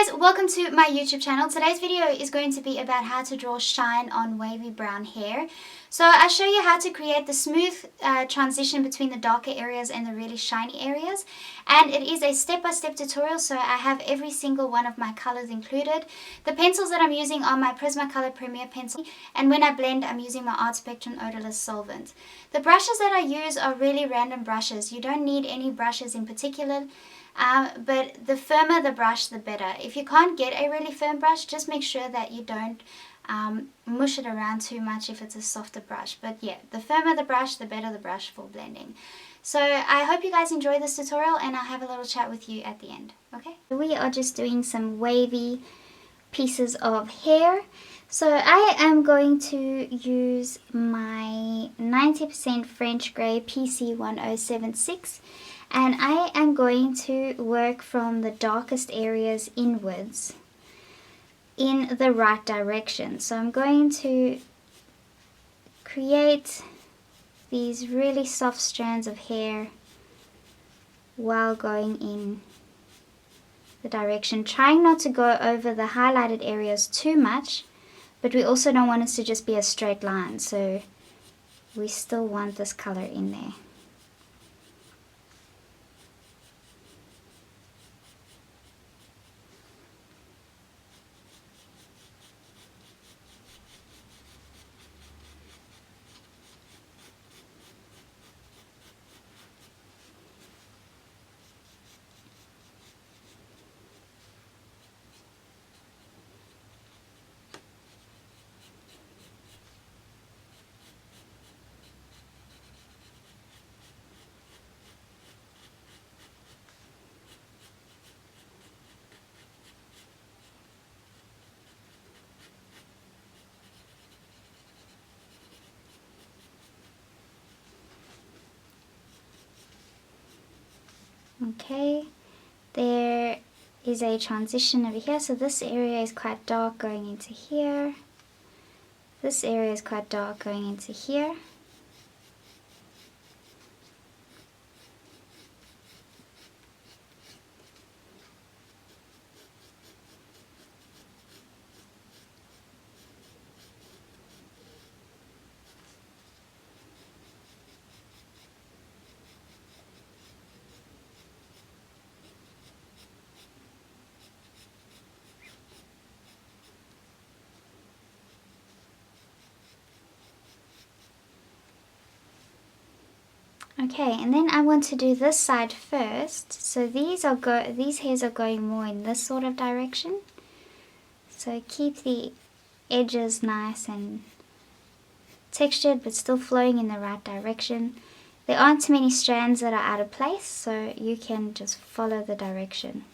Guys, welcome to my YouTube channel. Today's video is going to be about how to draw shine on wavy brown hair. So I show you how to create the smooth transition between the darker areas and the really shiny areas, and it is a step-by-step tutorial, so I have every single one of my colors included. The pencils that I'm using are my Prismacolor Premier pencil, and when I blend I'm using my Art Spectrum odorless solvent. The brushes that I use are really random brushes. You don't need any brushes in particular. But the firmer the brush, the better. If you can't get a really firm brush, just make sure that you don't mush it around too much if it's a softer brush. But yeah, the firmer the brush, the better the brush for blending. So I hope you guys enjoy this tutorial, and I'll have a little chat with you at the end. Okay? We are just doing some wavy pieces of hair. So I am going to use my 90% French Grey PC1076. And I am going to work from the darkest areas inwards in the right direction. So I'm going to create these really soft strands of hair while going in the direction, trying not to go over the highlighted areas too much, but we also don't want it to just be a straight line, so we still want this color in there. Okay, there is a transition over here, so this area is quite dark going into here. This area is quite dark going into here. Okay, and then I want to do this side first. So these hairs are going more in this sort of direction. So keep the edges nice and textured, but still flowing in the right direction. There aren't too many strands that are out of place, so you can just follow the direction.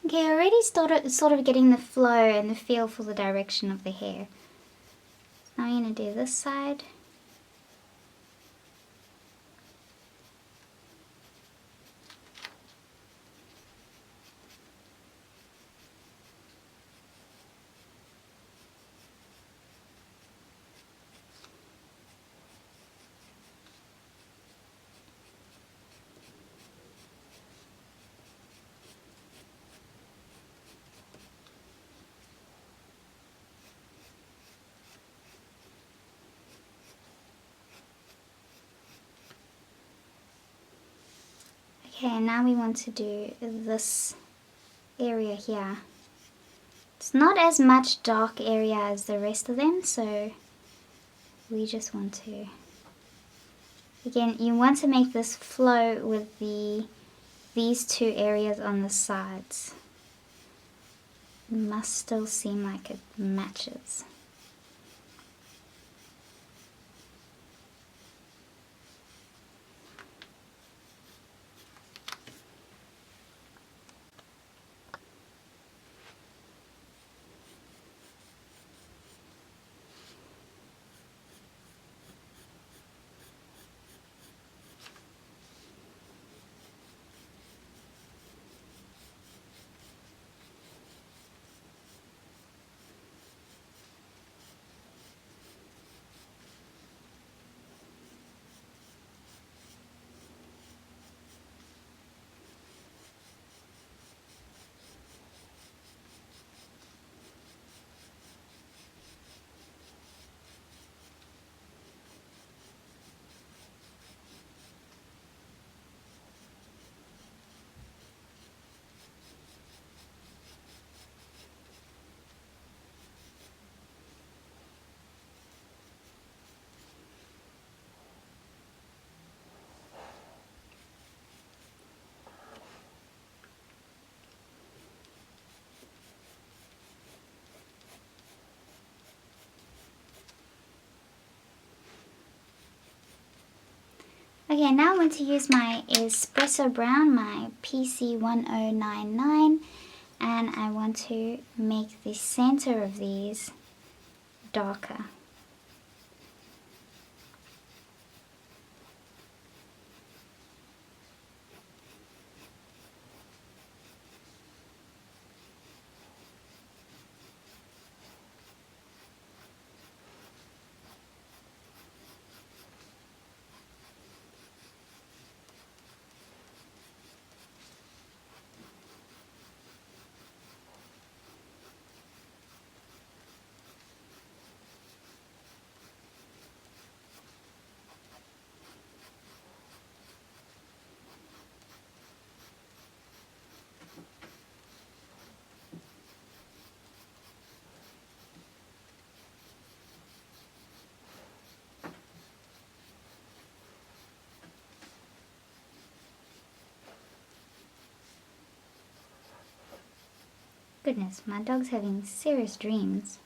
Okay, I already started sort of getting the flow and the feel for the direction of the hair. Now I'm going to do this side. Okay, now we want to do this area here. It's not as much dark area as the rest of them, so we just want to, again, you want to make this flow with these two areas on the sides. It must still seem like it matches. Okay, now I want to use my espresso brown, my PC1099, and I want to make the center of these darker. Goodness, my dog's having serious dreams.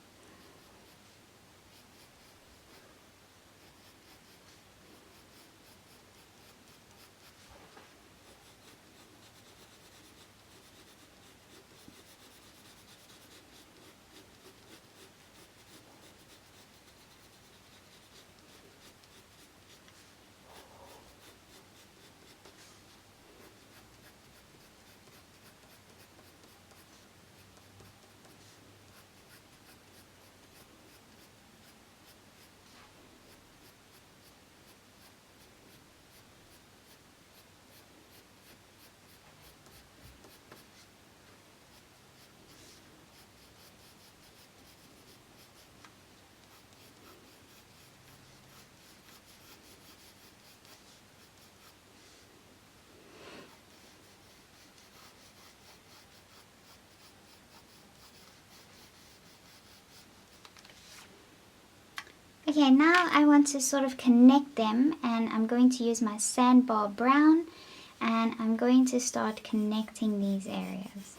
Okay, now I want to sort of connect them, and I'm going to use my sandbar brown, and I'm going to start connecting these areas.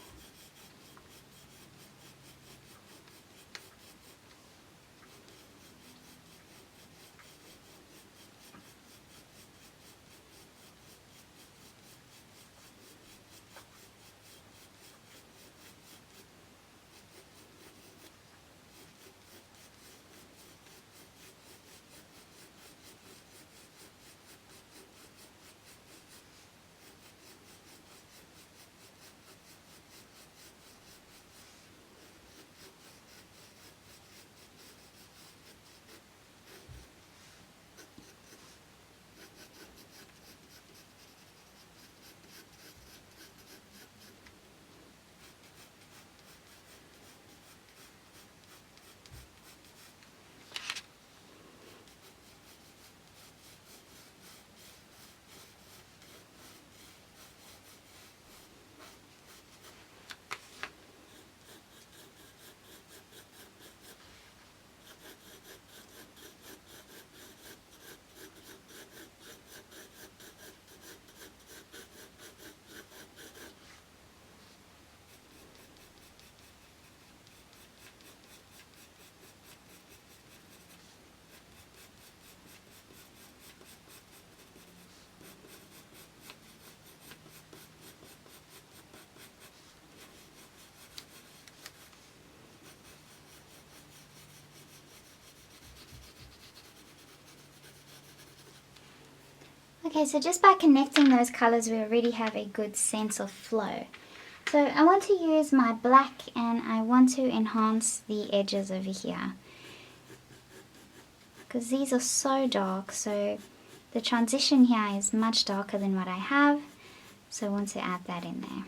Okay, so just by connecting those colors, we already have a good sense of flow. So I want to use my black and I want to enhance the edges over here, because these are so dark, so the transition here is much darker than what I have, so I want to add that in there.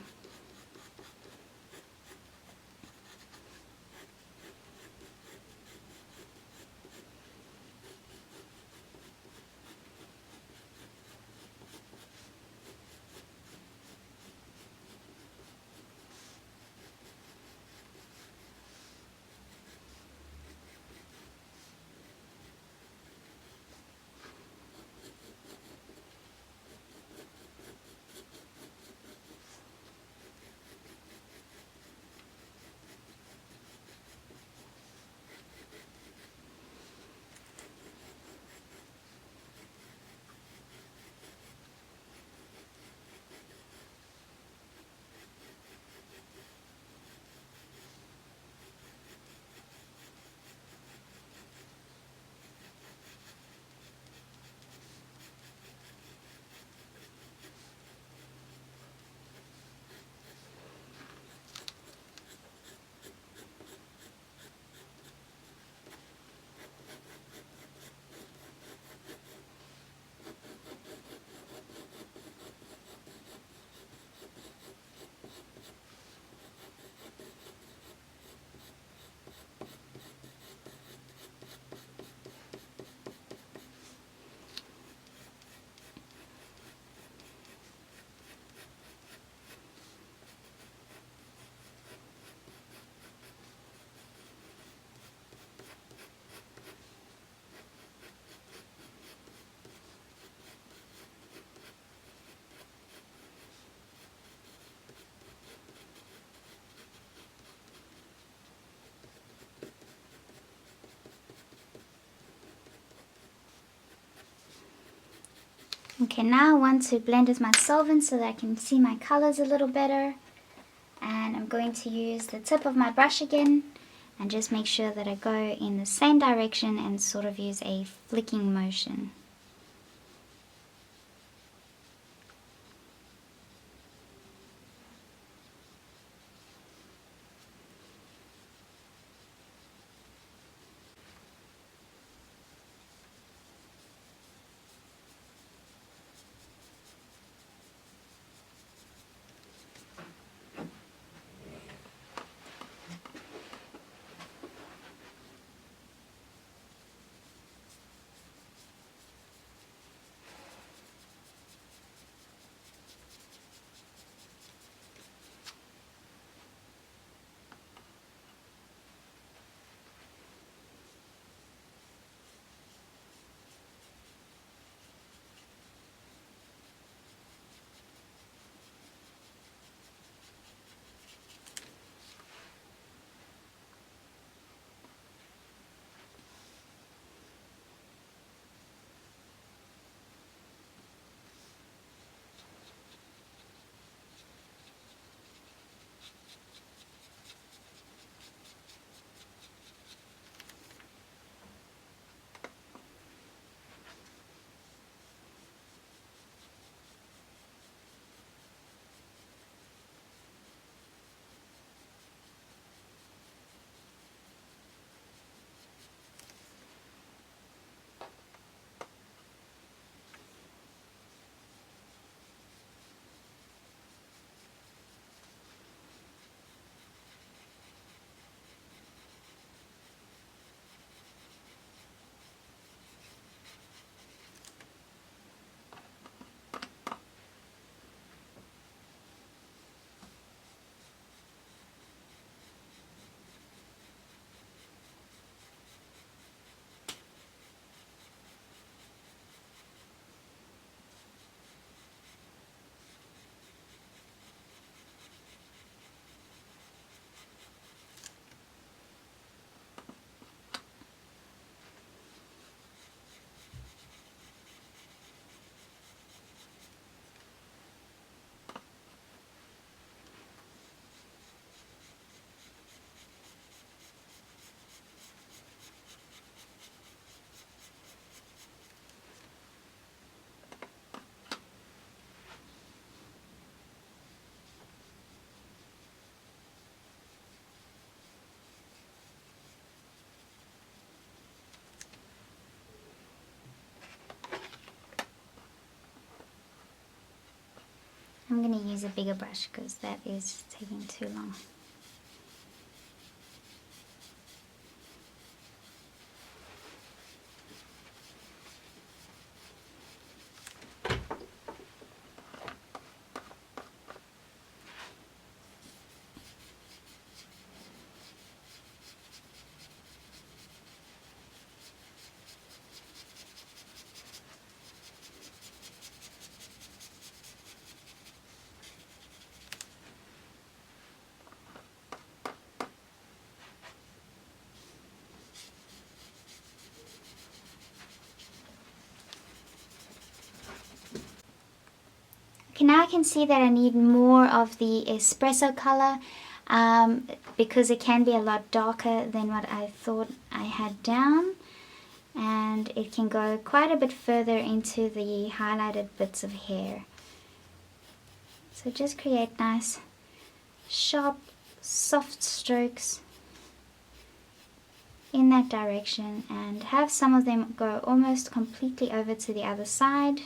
Okay, now I want to blend with my solvent so that I can see my colors a little better. And I'm going to use the tip of my brush again and just make sure that I go in the same direction and sort of use a flicking motion. I'm going to use a bigger brush because that is taking too long. Okay, now I can see that I need more of the espresso color because it can be a lot darker than what I thought I had down, and it can go quite a bit further into the highlighted bits of hair. So just create nice sharp soft strokes in that direction and have some of them go almost completely over to the other side.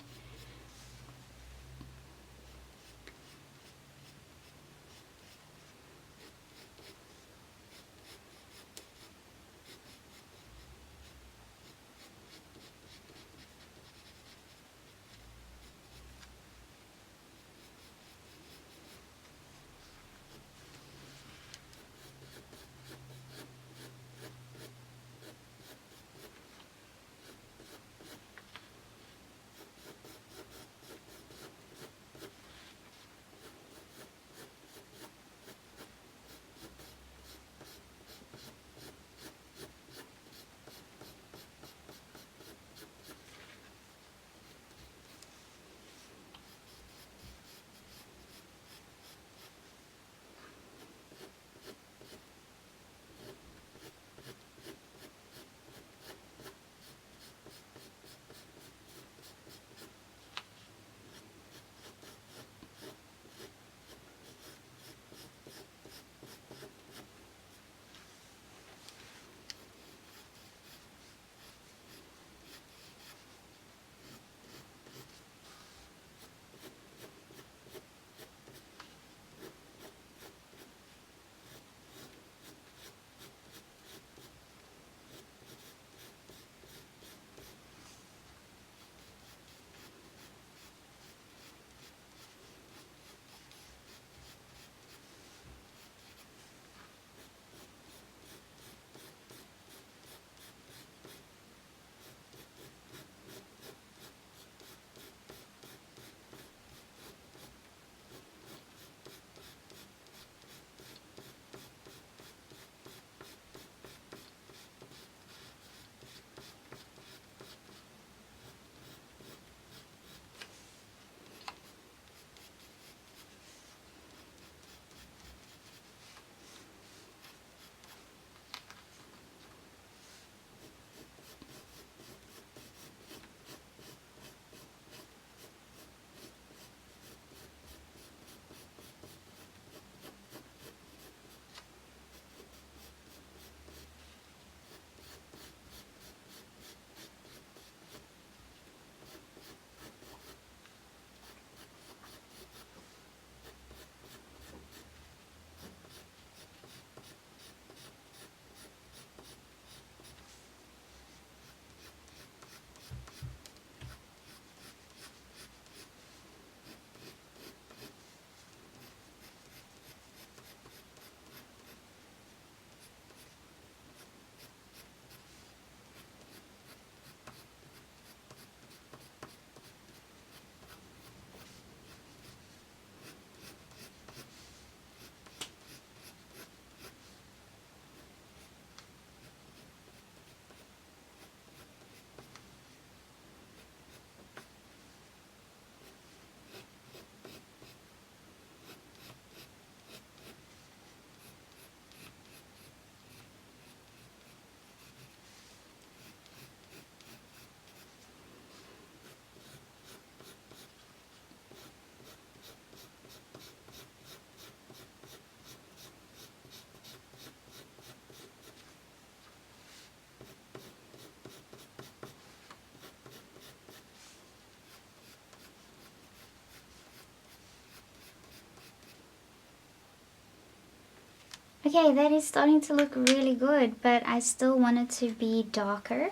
Okay, that is starting to look really good, but I still want it to be darker.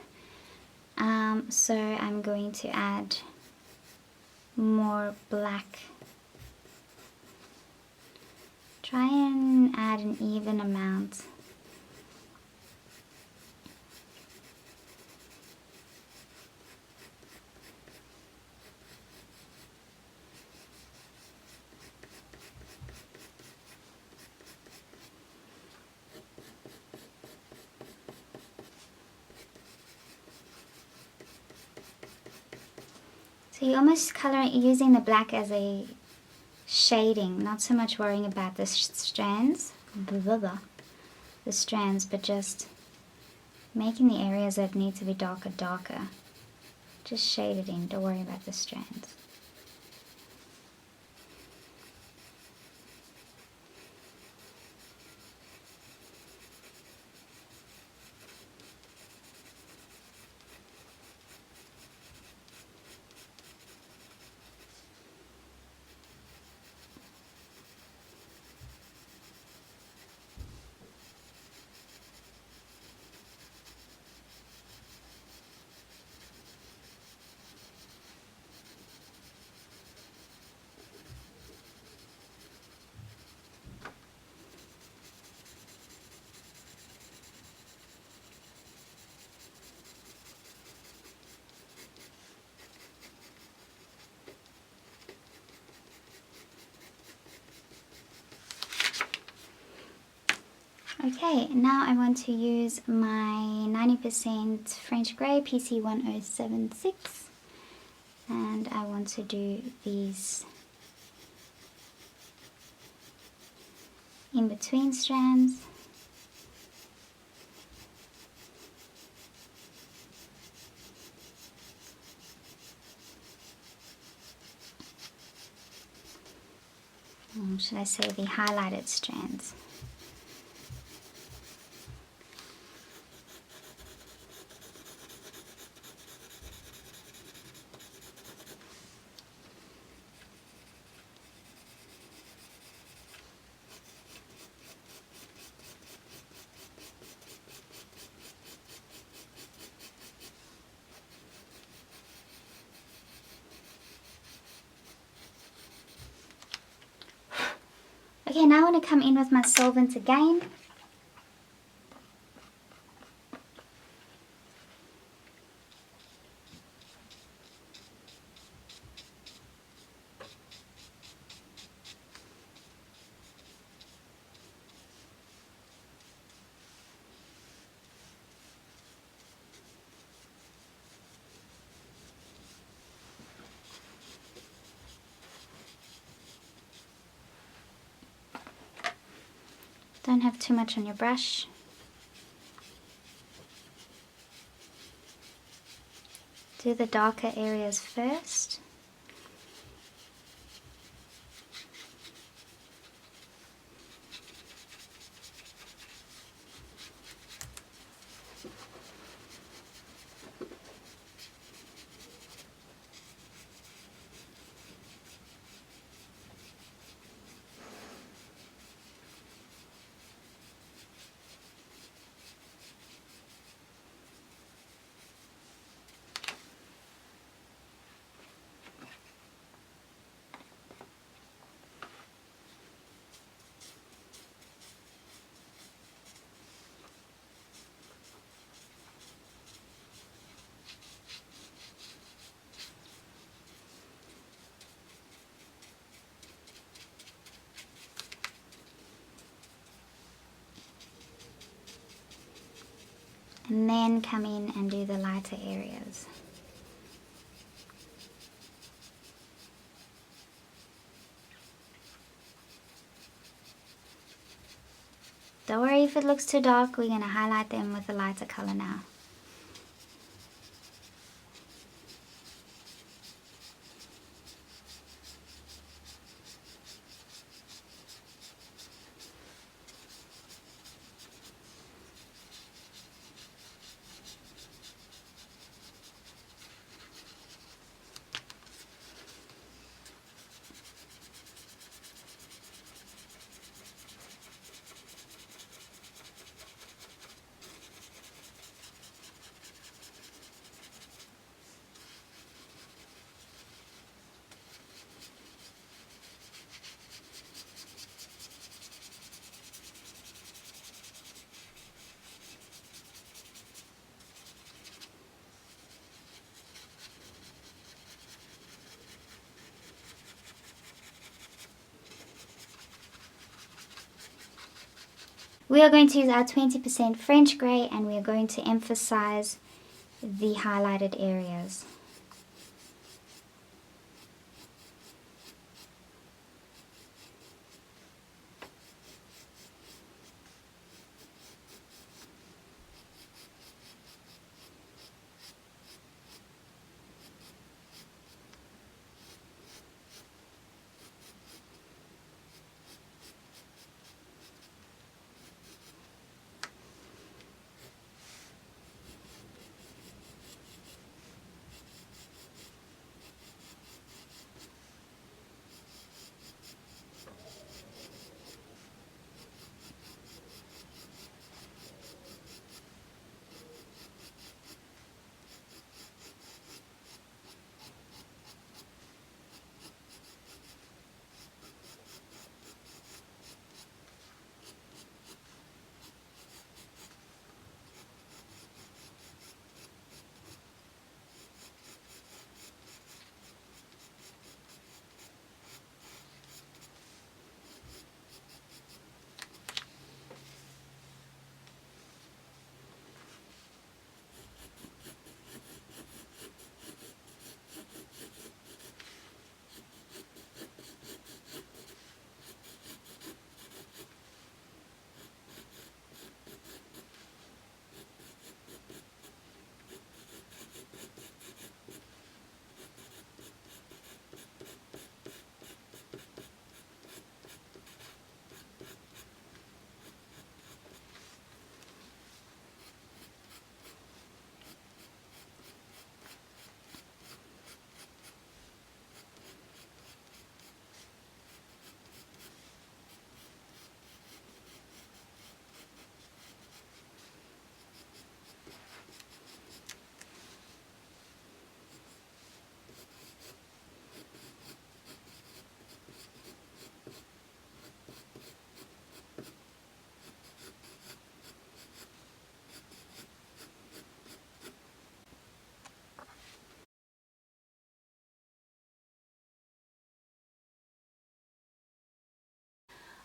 So I'm going to add more black. Try and add an even amount. So you're almost using the black as a shading, not so much worrying about the strands, but just making the areas that need to be darker. Just shade it in, don't worry about the strands. Okay, now I want to use my 90% French Grey PC1076, and I want to do these in between strands. Or should I say the highlighted strands? Okay, now I want to come in with my solvent again. Don't have too much on your brush. Do the darker areas first. And then come in and do the lighter areas. Don't worry if it looks too dark, we're going to highlight them with a lighter color now. we are going to use our 20% French grey, and we are going to emphasize the highlighted areas.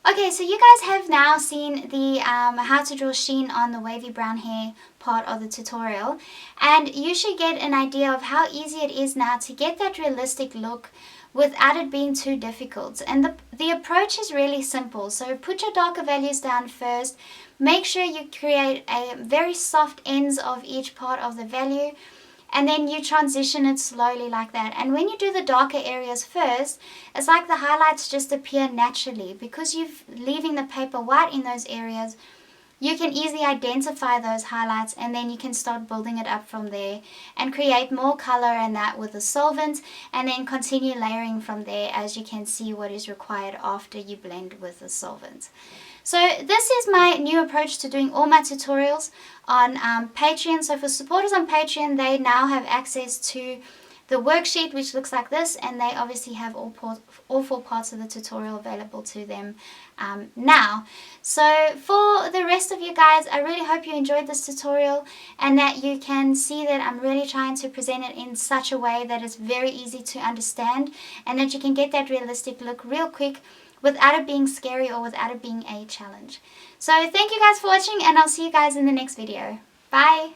Okay, so you guys have now seen the how to draw sheen on the wavy brown hair part of the tutorial, and you should get an idea of how easy it is now to get that realistic look without it being too difficult. And the approach is really simple. So put your darker values down first, make sure you create a very soft ends of each part of the value, and then you transition it slowly like that. And when you do the darker areas first, it's like the highlights just appear naturally. Because you're leaving the paper white in those areas, you can easily identify those highlights, and then you can start building it up from there and create more color and that with the solvent, and then continue layering from there as you can see what is required after you blend with the solvent. So this is my new approach to doing all my tutorials on Patreon. So for supporters on Patreon, they now have access to the worksheet, which looks like this, and they obviously have all 4 parts of the tutorial available to them now. So for the rest of you guys, I really hope you enjoyed this tutorial, and that you can see that I'm really trying to present it in such a way that is very easy to understand, and that you can get that realistic look real quick without it being scary or without it being a challenge. So thank you guys for watching, and I'll see you guys in the next video. Bye!